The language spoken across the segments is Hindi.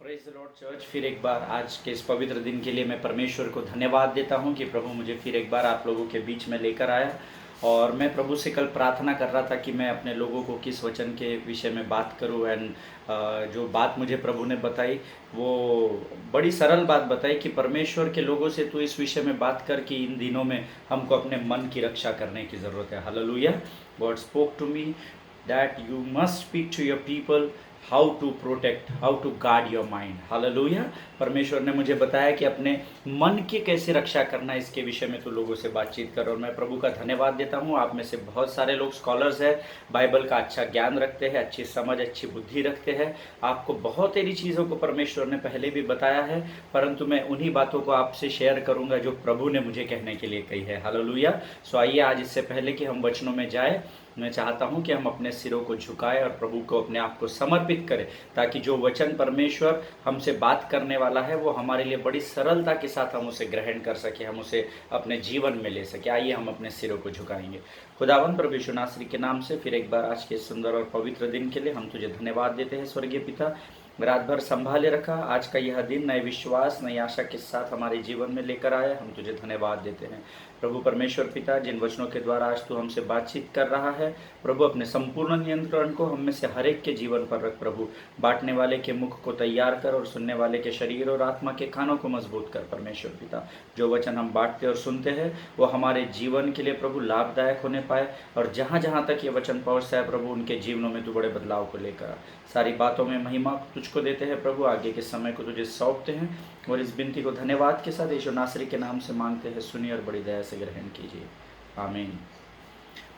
Praise the Lord church. फिर एक बार आज के इस पवित्र दिन के लिए मैं परमेश्वर को धन्यवाद देता हूं कि प्रभु मुझे फिर एक बार आप लोगों के बीच में लेकर आया। और मैं प्रभु से कल प्रार्थना कर रहा था कि मैं अपने लोगों को किस वचन के विषय में बात करूं। एंड जो बात मुझे प्रभु ने बताई वो बड़ी सरल बात बताई कि परमेश्वर के लोगों से तू इस विषय में बात कर कि इन दिनों में हमको अपने मन की रक्षा करने की ज़रूरत है। Hallelujah. God spoke to me that you must speak to your people how to protect, how to guard your mind. Hallelujah. परमेश्वर ने मुझे बताया कि अपने मन की कैसे रक्षा करना, इसके विषय में तो लोगों से बातचीत कर। और मैं प्रभु का धन्यवाद देता हूँ। आप में से बहुत सारे लोग स्कॉलर्स हैं, बाइबल का अच्छा ज्ञान रखते हैं, अच्छी समझ, अच्छी बुद्धि रखते हैं। आपको बहुत सारी चीज़ों को परमेश्वर ने पहले भी बताया है, परंतु मैं उन्हीं बातों को आपसे शेयर करूँगा जो प्रभु ने मुझे कहने के लिए कही है। हालेलुया। सो आइए आज इससे पहले कि हम वचनों में जाए, मैं चाहता हूं कि हम अपने सिरों को झुकाएं और प्रभु को अपने आप को समर्पित करें, ताकि जो वचन परमेश्वर हमसे बात करने वाला है वो हमारे लिए बड़ी सरलता के साथ हम उसे ग्रहण कर सके, हम उसे अपने जीवन में ले सके। आइए हम अपने सिरों को झुकाएंगे। खुदावन प्रभु यीशु नासरी के नाम से फिर एक बार आज के सुंदर और पवित्र दिन के लिए हम तुझे धन्यवाद देते हैं। स्वर्गीय पिता, रात भर संभाले रखा, आज का यह दिन नए विश्वास नई आशा के साथ हमारे जीवन में लेकर आया, हम तुझे धन्यवाद देते हैं। प्रभु परमेश्वर पिता, जिन वचनों के द्वारा आज तू हमसे बातचीत कर रहा है, प्रभु अपने संपूर्ण नियंत्रण को हम में से हर एक के जीवन पर रख। प्रभु बांटने वाले के मुख को तैयार कर और सुनने वाले के शरीर और आत्मा के कानों को मजबूत कर। परमेश्वर पिता, जो वचन हम बांटते और सुनते हैं वो हमारे जीवन के लिए प्रभु लाभदायक होने पाए, और जहाँ जहाँ तक ये वचन पहुँचता है प्रभु उनके जीवनों में तू बड़े बदलाव को लेकर आ। सारी बातों में महिमा तुझको देते हैं प्रभु, आगे के समय को तुझे सौंपते हैं, और इस विनती को धन्यवाद के साथ यीशु नासरी के नाम से मांगते हैं। सुनिए और बड़ी दया से ग्रहण कीजिए, आमीन।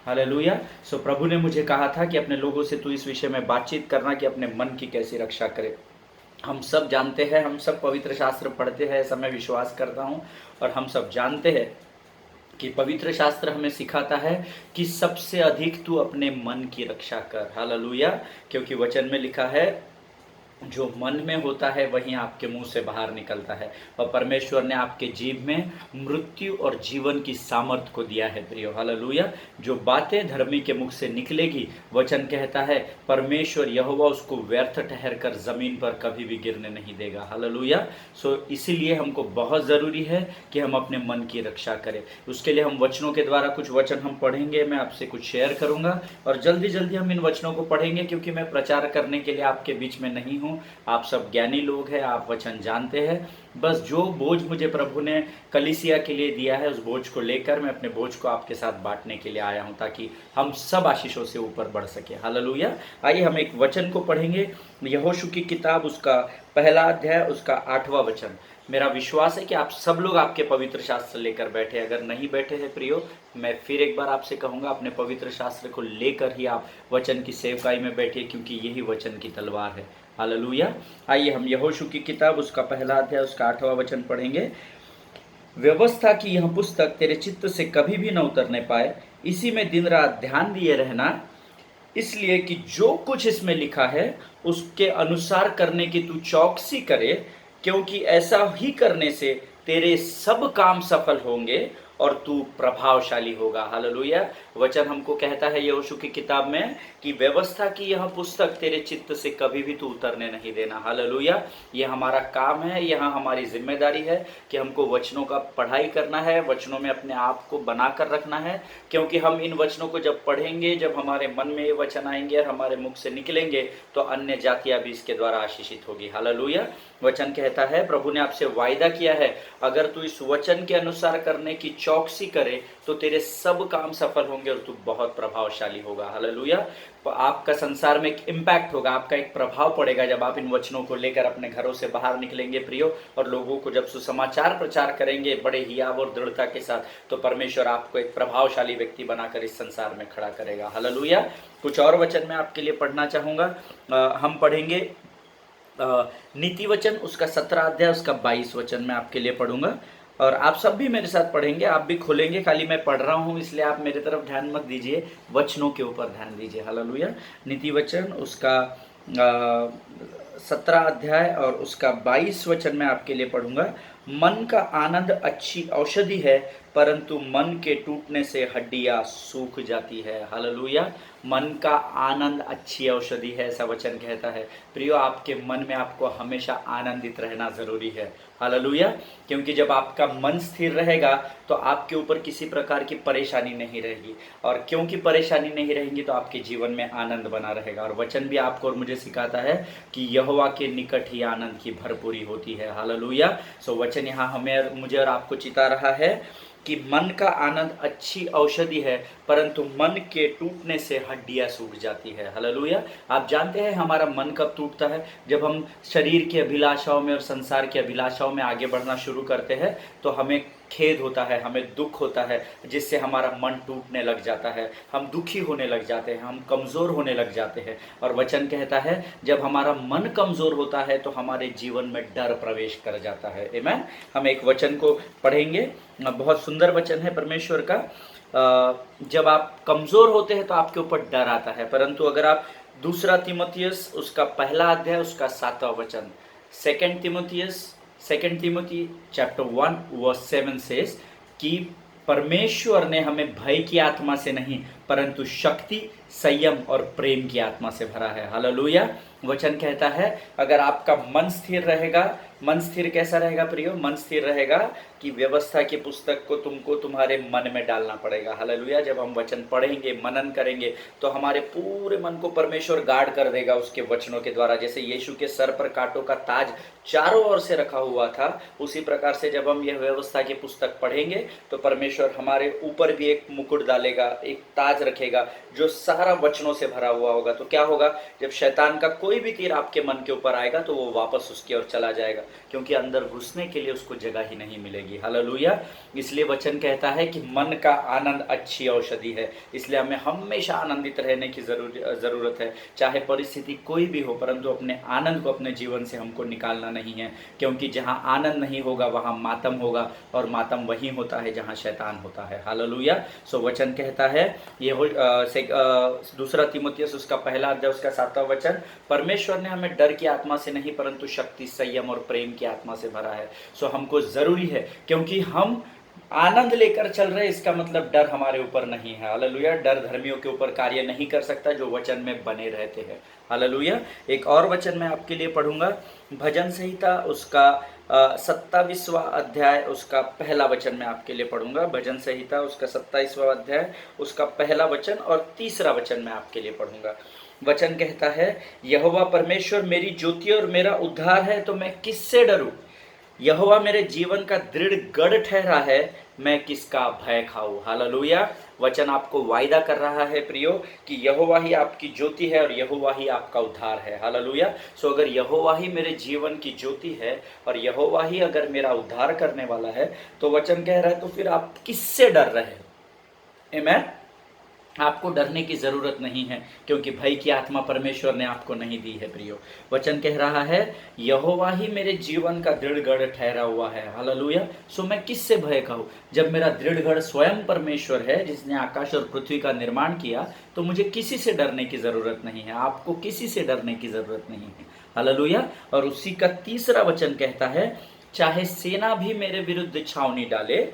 हालेलुया। सो प्रभु ने मुझे कहा था कि अपने लोगों से तू इस विषय में बातचीत करना कि अपने मन की कैसी रक्षा करे। हम सब जानते हैं, हम सब पवित्र शास्त्र पढ़ते हैं, ऐसा मैं विश्वास करता हूँ, और हम सब जानते हैं कि पवित्र शास्त्र हमें सिखाता है कि सबसे अधिक तू अपने मन की रक्षा कर। हालेलुया। क्योंकि वचन में लिखा है जो मन में होता है वही आपके मुंह से बाहर निकलता है, और परमेश्वर ने आपके जीव में मृत्यु और जीवन की सामर्थ को दिया है प्रियो। हालेलुया। जो बातें धर्मी के मुख से निकलेगी, वचन कहता है परमेश्वर यहोवा उसको व्यर्थ ठहर कर जमीन पर कभी भी गिरने नहीं देगा। हालेलुया। सो इसीलिए हमको बहुत ज़रूरी है कि हम अपने मन की रक्षा करें। उसके लिए हम वचनों के द्वारा कुछ वचन हम पढ़ेंगे, मैं आपसे कुछ शेयर करूंगा, और जल्दी जल्दी हम इन वचनों को पढ़ेंगे, क्योंकि मैं प्रचार करने के लिए आपके बीच में नहीं हूँ। आप सब ज्ञानी लोग हैं, आप वचन जानते हैं। बस जो बोझ मुझे प्रभु ने कलीसिया के लिए दिया है, उस बोझ को लेकर मैं अपने बोझ को आपके साथ बांटने के लिए आया हूं, ताकि हम सब आशीषों से ऊपर बढ़ सके। हालेलुया। आइए हम एक वचन को पढ़ेंगे, यहोशू की किताब, उसका पहला अध्याय, उसका 8वां वचन। मेरा विश्वास है कि आप सब लोग आपके पवित्र शास्त्र लेकर बैठे। अगर नहीं बैठे हैं प्रियो, मैं फिर एक बार आपसे कहूँगा अपने पवित्र शास्त्र को लेकर ही आप वचन की सेवकाई में बैठिए, क्योंकि यही वचन की तलवार है। हालेलुया। आइए हम यहोशू की किताब, उसका पहला अध्याय, उसका 8वां वचन पढ़ेंगे। व्यवस्था की यह पुस्तक तेरे चित्त से कभी भी न उतरने पाए, इसी में दिन रात ध्यान दिए रहना, इसलिए कि जो कुछ इसमें लिखा है उसके अनुसार करने की तू चौकसी करे, क्योंकि ऐसा ही करने से तेरे सब काम सफल होंगे और तू प्रभावशाली होगा। हालेलुया। वचन हमको कहता है यहोशू की किताब में कि व्यवस्था की यह पुस्तक तेरे चित्त से कभी भी तू उतरने नहीं देना। हालेलुया। ये हमारा काम है, यहाँ हमारी जिम्मेदारी है कि हमको वचनों का पढ़ाई करना है, वचनों में अपने आप को बना कर रखना है, क्योंकि हम इन वचनों को जब पढ़ेंगे, जब हमारे मन में ये वचन आएंगे और हमारे मुख से निकलेंगे, तो अन्य जातियाँ भी इसके द्वारा आशीषित होगी। हालेलुया। वचन कहता है, प्रभु ने आपसे वायदा किया है, अगर तू इस वचन के अनुसार करने की चौकसी करे तो तेरे सब काम सफल होंगे और तू बहुत प्रभावशाली होगा। हालेलुया। आपका संसार में एक इम्पैक्ट होगा, आपका एक प्रभाव पड़ेगा जब आप इन वचनों को लेकर अपने घरों से बाहर निकलेंगे प्रियो, और लोगों को जब सुसमाचार प्रचार करेंगे बड़े हियाव और दृढ़ता के साथ, तो परमेश्वर आपको एक प्रभावशाली व्यक्ति बनाकर इस संसार में खड़ा करेगा। हालेलुया। कुछ और वचन मैं आपके लिए पढ़ना चाहूँगा। हम पढ़ेंगे नीति वचन, उसका 17 अध्याय, उसका 22 वचन मैं आपके लिए पढ़ूंगा, और आप सब भी मेरे साथ पढ़ेंगे, आप भी खोलेंगे। खाली मैं पढ़ रहा हूँ इसलिए आप मेरे तरफ ध्यान मत दीजिए, वचनों के ऊपर ध्यान दीजिए। हालेलुया। नीति वचन, उसका 17 अध्याय और उसका 22 वचन मैं आपके लिए पढ़ूंगा। मन का आनंद अच्छी औषधि है, परंतु मन के टूटने से हड्डियां सूख जाती है। हालेलुया। मन का आनंद अच्छी औषधि है, ऐसा वचन कहता है। प्रियो, आपके मन में आपको हमेशा आनंदित रहना ज़रूरी है। हालेलुया। क्योंकि जब आपका मन स्थिर रहेगा तो आपके ऊपर किसी प्रकार की परेशानी नहीं रहेगी, और क्योंकि परेशानी नहीं रहेगी तो आपके जीवन में आनंद बना रहेगा। और वचन भी आपको और मुझे सिखाता है कि यहोवा के निकट ही आनंद की भरपूरी होती है। हालेलुया। सो वचन यहाँ हमें, मुझे और आपको चिता रहा है कि मन का आनंद अच्छी औषधि है, परंतु मन के टूटने से हड्डियां सूख जाती है। हालेलुया। आप जानते हैं हमारा मन कब टूटता है? जब हम शरीर की अभिलाषाओं में और संसार की अभिलाषाओं में आगे बढ़ना शुरू करते हैं तो हमें खेद होता है, हमें दुख होता है, जिससे हमारा मन टूटने लग जाता है, हम दुखी होने लग जाते हैं, हम कमज़ोर होने लग जाते हैं। और वचन कहता है जब हमारा मन कमज़ोर होता है तो हमारे जीवन में डर प्रवेश कर जाता है। आमीन। हम एक वचन को पढ़ेंगे, बहुत सुंदर वचन है परमेश्वर का। जब आप कमज़ोर होते हैं तो आपके ऊपर डर आता है, परंतु अगर आप दूसरा तीमुथियुस उसका पहला अध्याय उसका 7वां वचन, second Timothy chapter 1 verse 7 says कि परमेश्वर ने हमें भय की आत्मा से नहीं परंतु शक्ति, संयम और प्रेम की आत्मा से भरा है। हालेलुया। वचन कहता है अगर आपका मन स्थिर रहेगा, मन स्थिर कैसा रहेगा प्रियो? मन स्थिर रहेगा कि व्यवस्था की पुस्तक को तुमको तुम्हारे मन में डालना पड़ेगा। हालेलुया। जब हम वचन पढ़ेंगे, मनन करेंगे तो हमारे पूरे मन को परमेश्वर गार्ड कर देगा उसके वचनों के द्वारा। जैसे यीशु के सर पर कांटों का ताज चारों ओर से रखा हुआ था, उसी प्रकार से जब हम यह व्यवस्था की पुस्तक पढ़ेंगे तो परमेश्वर हमारे ऊपर भी एक मुकुट डालेगा, एक ताज रखेगा जो सारा वचनों से भरा हुआ होगा। तो क्या होगा? जब शैतान का कोई भी तीर आपके मन के ऊपर आएगा तो वो वापस उसकी ओर चला जाएगा, क्योंकि अंदर घुसने के लिए उसको जगह ही नहीं मिलेगी। हालेलुया। इसलिए वचन कहता है कि मन का आनंद अच्छी औषधि है, इसलिए हमें हमेशा आनंदित रहने की ज़रूरत है, चाहे परिस्थिति कोई भी हो, परंतु अपने आनंद को अपने जीवन से हमको निकालना नहीं है, क्योंकि जहाँ आनंद नहीं होगा वहाँ मातम होगा, और मातम वहीं होता है जहाँ शैतान होता है। हालेलुया। सो वचन कहता है ये दूसरा तीमुथियुस उसका पहला अध्याय उसका 7वां वचन, परमेश्वर ने हमें डर की आत्मा से नहीं परंतु शक्ति, संयम और प्रेम की आत्मा से भरा है। सो हमको ज़रूरी है, क्योंकि हम आनंद लेकर चल रहे, इसका मतलब डर हमारे ऊपर नहीं है। हालेलुया। डर धर्मियों के ऊपर कार्य नहीं कर सकता जो वचन में बने रहते हैं। हालेलुया। एक और वचन मैं आपके लिए पढ़ूंगा, भजन संहिता उसका 27वां अध्याय उसका पहला वचन मैं आपके लिए पढ़ूंगा। भजन संहिता उसका 27वां अध्याय उसका पहला वचन और तीसरा वचन मैं आपके लिए पढ़ूंगा। वचन कहता है यहोवा परमेश्वर मेरी ज्योति और मेरा उद्धार है, तो मैं किससे डरूं? यहोवा मेरे जीवन का दृढ़ गढ़ ठहरा है, मैं किसका भय खाऊं? हालेलुया। वचन आपको वायदा कर रहा है प्रियो कि यहोवा ही आपकी ज्योति है और यहोवा ही आपका उद्धार है। हालेलुया। सो अगर यहोवा ही मेरे जीवन की ज्योति है और यहोवा ही अगर मेरा उद्धार करने वाला है, तो वचन कह रहा है तो फिर आप किससे डर रहे हो? आमीन। आपको डरने की ज़रूरत नहीं है, क्योंकि भय की आत्मा परमेश्वर ने आपको नहीं दी है प्रियो। वचन कह रहा है यहोवा ही मेरे जीवन का दृढ़ गढ़ ठहरा हुआ है। हालेलुया। सो मैं किससे भय खाऊं? जब मेरा दृढ़ गढ़ स्वयं परमेश्वर है जिसने आकाश और पृथ्वी का निर्माण किया, तो मुझे किसी से डरने की ज़रूरत नहीं है, आपको किसी से डरने की ज़रूरत नहीं है। हालेलुया। और उसी का तीसरा वचन कहता है चाहे सेना भी मेरे विरुद्ध छावनी डाले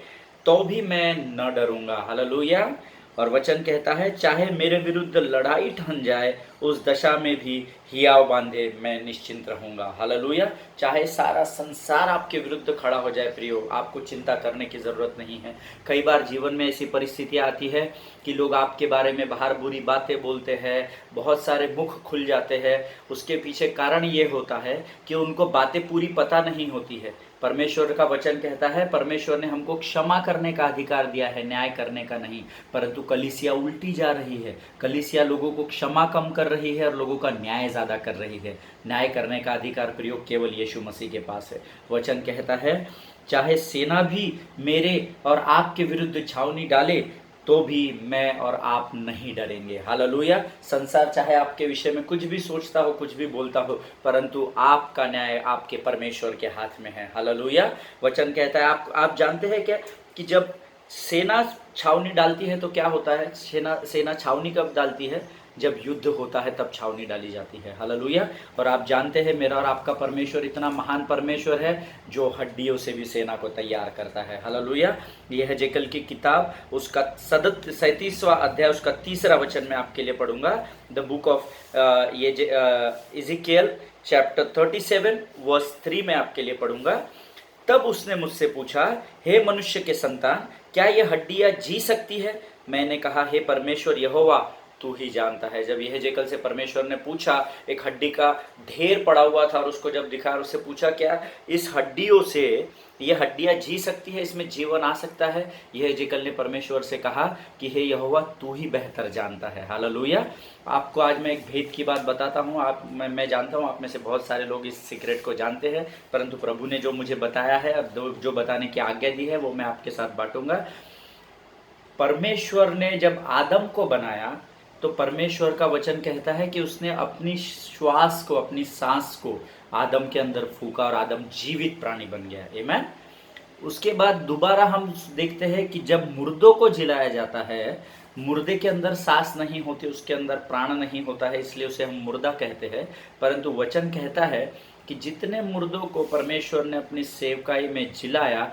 तो भी मैं न डरूंगा। हालेलुया। और वचन कहता है चाहे मेरे विरुद्ध लड़ाई ठन जाए, उस दशा में भी हियाव बांधे मैं निश्चिंत रहूंगा। हालेलुया। चाहे सारा संसार आपके विरुद्ध खड़ा हो जाए प्रियो, आपको चिंता करने की ज़रूरत नहीं है। कई बार जीवन में ऐसी परिस्थितियाँ आती है कि लोग आपके बारे में बाहर बुरी बातें बोलते हैं, बहुत सारे मुख खुल जाते हैं। उसके पीछे कारण ये होता है कि उनको बातें पूरी पता नहीं होती है। परमेश्वर का वचन कहता है परमेश्वर ने हमको क्षमा करने का अधिकार दिया है, न्याय करने का नहीं। परंतु कलीसिया उल्टी जा रही है, कलीसिया लोगों को क्षमा कम कर रही है और लोगों का न्याय ज़्यादा कर रही है। न्याय करने का अधिकार प्रयोग केवल यीशु मसीह के पास है। वचन कहता है चाहे सेना भी मेरे और आपके विरुद्ध छावनी डाले तो भी मैं और आप नहीं डरेंगे। हालेलुया। संसार चाहे आपके विषय में कुछ भी सोचता हो, कुछ भी बोलता हो, परंतु आपका न्याय आपके परमेश्वर के हाथ में है। हालेलुया। वचन कहता है आप जानते हैं क्या कि जब सेना छावनी डालती है तो क्या होता है? सेना छावनी कब डालती है? जब युद्ध होता है तब छावनी डाली जाती है। हालेलुया। और आप जानते हैं मेरा और आपका परमेश्वर इतना महान परमेश्वर है जो हड्डियों से भी सेना को तैयार करता है। हालेलुया। यह है जेकल की किताब, उसका 37वां अध्याय, उसका 3रा वचन मैं आपके लिए पढ़ूंगा। The book of Ezekiel chapter 37 verse 3 में आपके लिए पढ़ूंगा। तब उसने मुझसे पूछा, हे मनुष्य के संतान, क्या ये हड्डियां जी सकती है? मैंने कहा, हे परमेश्वर यहोवा, तू ही जानता है। जब यह जेकल से परमेश्वर ने पूछा, एक हड्डी का ढेर पड़ा हुआ था और उसको जब दिखा, उससे पूछा, क्या इस हड्डियों से ये हड्डियां जी सकती है, इसमें जीवन आ सकता है? यह जेकल ने परमेश्वर से कहा कि हे यहोवा, तू ही बेहतर जानता है। हालेलुया। आपको आज मैं एक भेद की बात बताता हूँ। मैं जानता हूँ आप में से बहुत सारे लोग इस सीक्रेट को जानते हैं, परंतु प्रभु ने जो मुझे बताया है, अब जो बताने की आज्ञा दी है, वो मैं आपके साथ बांटूंगा। परमेश्वर ने जब आदम को बनाया तो परमेश्वर का वचन कहता है कि उसने अपनी श्वास को, अपनी सांस को आदम के अंदर फूका और आदम जीवित प्राणी बन गया। आमीन। उसके बाद दोबारा हम देखते हैं कि जब मुर्दों को जिलाया जाता है, मुर्दे के अंदर सांस नहीं होती, उसके अंदर प्राण नहीं होता है, इसलिए उसे हम मुर्दा कहते हैं। परंतु वचन कहता है कि जितने मुर्दों को परमेश्वर ने अपनी सेवकाई में जिलाया,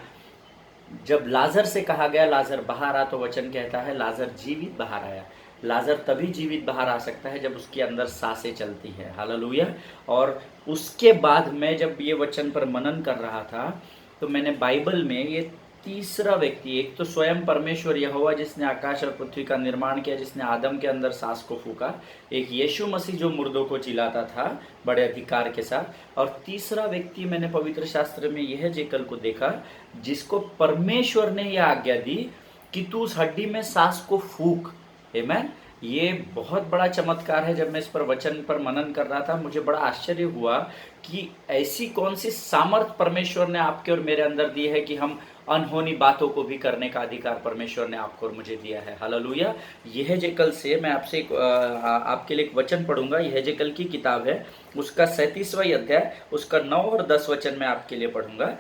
जब लाजर से कहा गया लाजर बाहर आ, तो वचन कहता है लाजर जीवित बाहर आया। लाजर तभी जीवित बाहर आ सकता है जब उसके अंदर सांसें चलती है। हालेलुया। और उसके बाद मैं जब ये वचन पर मनन कर रहा था तो मैंने बाइबल में ये तीसरा व्यक्ति, एक तो स्वयं परमेश्वर यहोवा जिसने आकाश और पृथ्वी का निर्माण किया, जिसने आदम के अंदर सांस को फूका, एक यीशु मसीह जो मुर्दों को जिलाता था बड़े अधिकार के साथ, और तीसरा व्यक्ति मैंने पवित्र शास्त्र में यह जेकल को देखा जिसको परमेश्वर ने यह आज्ञा दी कि तू उस हड्डी में सांस को फूक। आमीन। ये बहुत बड़ा चमत्कार है। जब मैं इस पर वचन पर मनन कर रहा था, मुझे बड़ा आश्चर्य हुआ कि ऐसी कौन सी सामर्थ परमेश्वर ने आपके और मेरे अंदर दी है कि हम अनहोनी बातों को भी करने का अधिकार परमेश्वर ने आपको और मुझे दिया है। हालेलुया। यह जेकल से मैं आपसे आपके लिए एक वचन पढ़ूंगा। यह जेकल की किताब है, उसका 37वां अध्याय, उसका 9 और 10 वचन मैं आपके लिए पढ़ूंगा।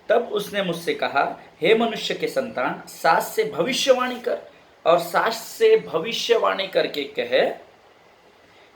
तब उसने मुझसे कहा, हे मनुष्य के संतान, सांस से भविष्यवाणी कर और सांस से भविष्यवाणी करके कहे,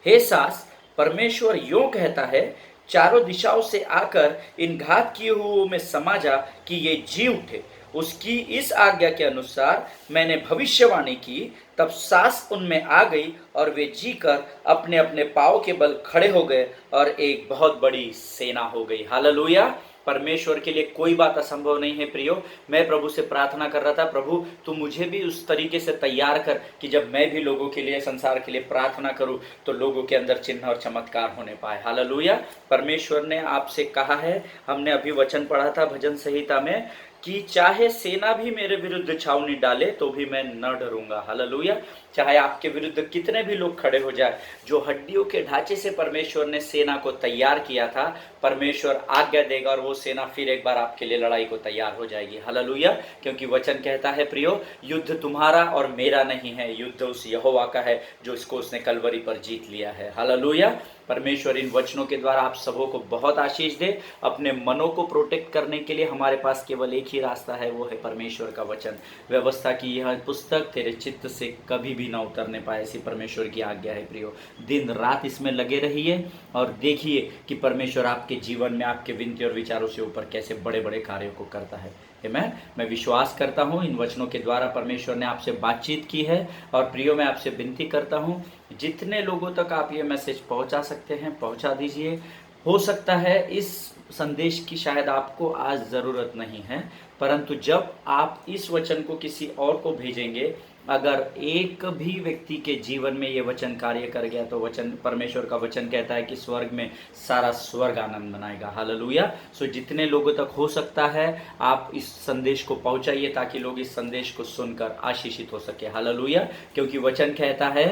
हे सांस, परमेश्वर यूं कहता है, चारों दिशाओं से आकर इन घात किए हुओं में समा जा कि ये जी उठे। उसकी इस आज्ञा के अनुसार मैंने भविष्यवाणी की, तब सांस उनमें आ गई और वे जीकर अपने अपने पांव के बल खड़े हो गए और एक बहुत बड़ी सेना हो गई। हालेलुया। परमेश्वर के लिए कोई बात असंभव नहीं है प्रियो। मैं प्रभु से प्रार्थना कर रहा था, प्रभु तू मुझे भी उस तरीके से तैयार कर कि जब मैं भी लोगों के लिए, संसार के लिए प्रार्थना करूं तो लोगों के अंदर चिन्ह और चमत्कार होने पाए। हालेलुया। परमेश्वर ने आपसे कहा है, हमने अभी वचन पढ़ा था भजन संहिता में, कि चाहे सेना भी मेरे विरुद्ध छावनी डाले तो भी मैं न डरूंगा। हालेलुया। चाहे आपके विरुद्ध कितने भी लोग खड़े हो जाए, जो हड्डियों के ढांचे से परमेश्वर ने सेना को तैयार किया था, परमेश्वर आज्ञा देगा और वो सेना फिर एक बार आपके लिए लड़ाई को तैयार हो जाएगी। हालेलुया। क्योंकि वचन कहता है प्रियो, युद्ध तुम्हारा और मेरा नहीं है, युद्ध उस यहोवा का है जो इसको उसने कलवरी पर जीत लिया है। हालेलुया। परमेश्वर इन वचनों के द्वारा आप सबों को बहुत आशीष दे। अपने मनों को प्रोटेक्ट करने के लिए हमारे पास केवल एक ही रास्ता है, वो है परमेश्वर का वचन। व्यवस्था की यह पुस्तक तेरे चित्त से कभी भी ना उतरने पाए, ऐसी परमेश्वर की आज्ञा है प्रियो। दिन रात इसमें लगे रहिए और देखिए कि परमेश्वर आपके जीवन में आपके विनती और विचारों से ऊपर कैसे बड़े बड़े कार्यों को करता है। मैं विश्वास करता हूँ इन वचनों के द्वारा परमेश्वर ने आपसे बातचीत की है। और प्रियो, मैं आपसे विनती करता हूँ, जितने लोगों तक आप ये मैसेज पहुँचा सकते हैं पहुँचा दीजिए। हो सकता है इस संदेश की शायद आपको आज ज़रूरत नहीं है, परंतु जब आप इस वचन को किसी और को भेजेंगे, अगर एक भी व्यक्ति के जीवन में ये वचन कार्य कर गया तो वचन, परमेश्वर का वचन कहता है कि स्वर्ग में सारा स्वर्ग आनंद मनाएगा। हालेलुया। सो जितने लोगों तक हो सकता है आप इस संदेश को पहुंचाइए ताकि लोग इस संदेश को सुनकर आशीषित हो सके। हालेलुया। क्योंकि वचन कहता है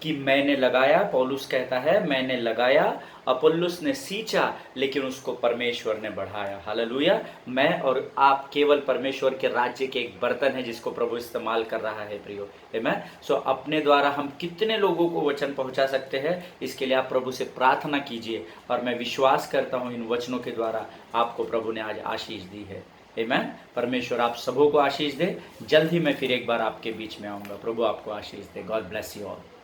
कि मैंने लगाया, पौलुस कहता है मैंने लगाया, अपोल्लोस ने सींचा, लेकिन उसको परमेश्वर ने बढ़ाया। हालेलुया। मैं और आप केवल परमेश्वर के राज्य के एक बर्तन है जिसको प्रभु इस्तेमाल कर रहा है प्रियो। आमीन। सो अपने द्वारा हम कितने लोगों को वचन पहुंचा सकते हैं, इसके लिए आप प्रभु से प्रार्थना कीजिए। और मैं विश्वास करता हूं इन वचनों के द्वारा आपको प्रभु ने आज आशीष दी है। आमीन। परमेश्वर आप सबों को आशीष दे। जल्द ही मैं फिर एक बार आपके बीच में आऊँगा। प्रभु आपको आशीष दे। God bless you all.